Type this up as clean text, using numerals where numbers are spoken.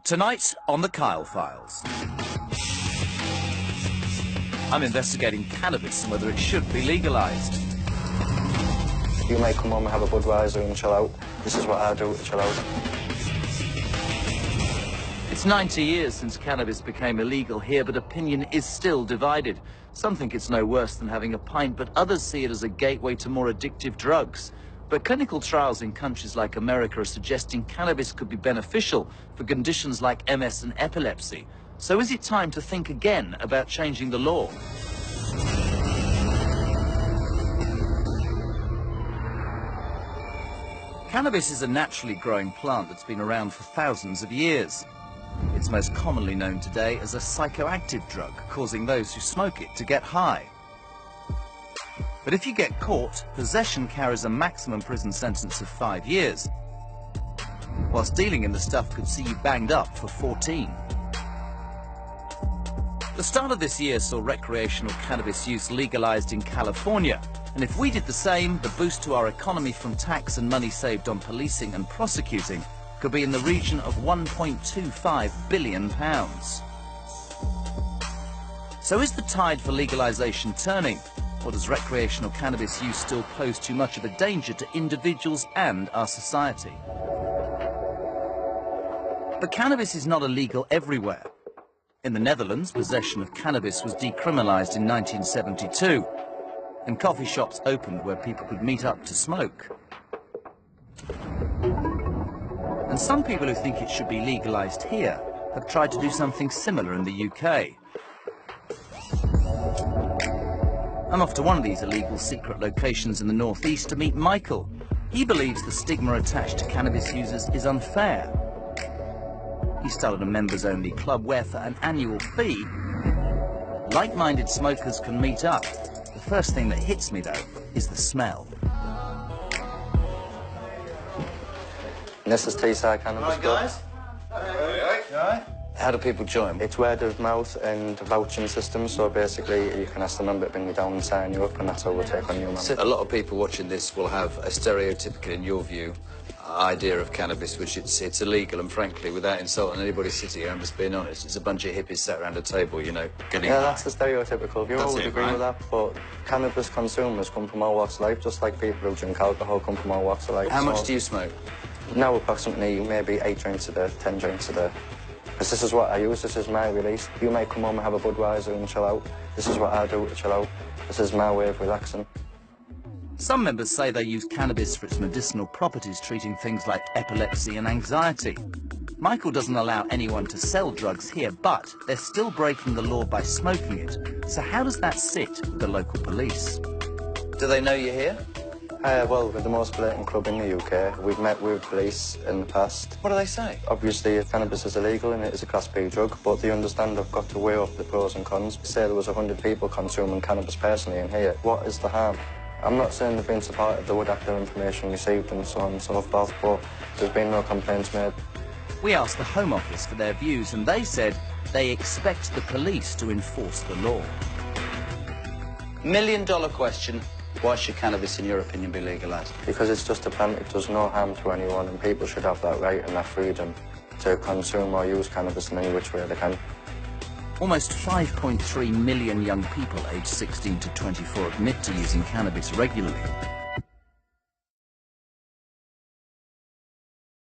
Tonight on the Kyle Files. I'm investigating cannabis and whether it should be legalized. You may come home and have a Budweiser and chill out. This is what I do to chill out. It's 90 years since cannabis became illegal here, but opinion is still divided. Some think it's no worse than having a pint, but others see it as a gateway to more addictive drugs. But clinical trials in countries like America are suggesting cannabis could be beneficial for conditions like MS and epilepsy. So is it time to think again about changing the law? Cannabis is a naturally growing plant that's been around for thousands of years. It's most commonly known today as a psychoactive drug, causing those who smoke it to get high. But if you get caught, possession carries a maximum prison sentence of 5 years, whilst dealing in the stuff could see you banged up for 14. The start of this year saw recreational cannabis use legalized in California, and if we did the same, the boost to our economy from tax and money saved on policing and prosecuting could be in the region of £1.25 billion. So is the tide for legalization turning? Or does recreational cannabis use still pose too much of a danger to individuals and our society? But cannabis is not illegal everywhere. In the Netherlands, possession of cannabis was decriminalised in 1972, and coffee shops opened where people could meet up to smoke. And some people who think it should be legalised here have tried to do something similar in the UK. I'm off to one of these illegal secret locations in the northeast to meet Michael. He believes the stigma attached to cannabis users is unfair. He started a members-only club where, for an annual fee, like-minded smokers can meet up. The first thing that hits me, though, is the smell. This is Teesside Cannabis. Hi, guys. Hi. How do people join? It's word of mouth and vouching system, so basically you can ask the member to bring you down and sign you up, and that's how we'll take on your member. A lot of people watching this will have a stereotypical, in your view, idea of cannabis, which it's illegal, and frankly, without insulting anybody sitting here, I'm just being honest, it's a bunch of hippies sat around a table, you know, getting high. That's the stereotypical view. I would agree with that, but cannabis consumers come from all walks of life, just like people who drink alcohol come from all walks of life. How much do you smoke? Now approximately maybe 8 drinks a day, 10 drinks a day. Because this is what I use, this is my release. You may come home and have a Budweiser and chill out. This is what I do to chill out. This is my way of relaxing. Some members say they use cannabis for its medicinal properties, treating things like epilepsy and anxiety. Michael doesn't allow anyone to sell drugs here, but they're still breaking the law by smoking it. So how does that sit with the local police? Do they know you're here? Well, we're the most blatant club in the UK. We've met with police in the past. What do they say? Obviously, cannabis is illegal and it is a Class B drug, but they understand I've got to weigh up the pros and cons. Say there was 100 people consuming cannabis personally in here. What is the harm? I'm not saying they've been supportive, they would have their information received and so on and so forth, but there's been no complaints made. We asked the Home Office for their views, and they said they expect the police to enforce the law. $1 million question. Why should cannabis, in your opinion, be legalised? Because it's just a plant, it does no harm to anyone, and people should have that right and that freedom to consume or use cannabis in any which way they can. Almost 5.3 million young people aged 16 to 24 admit to using cannabis regularly.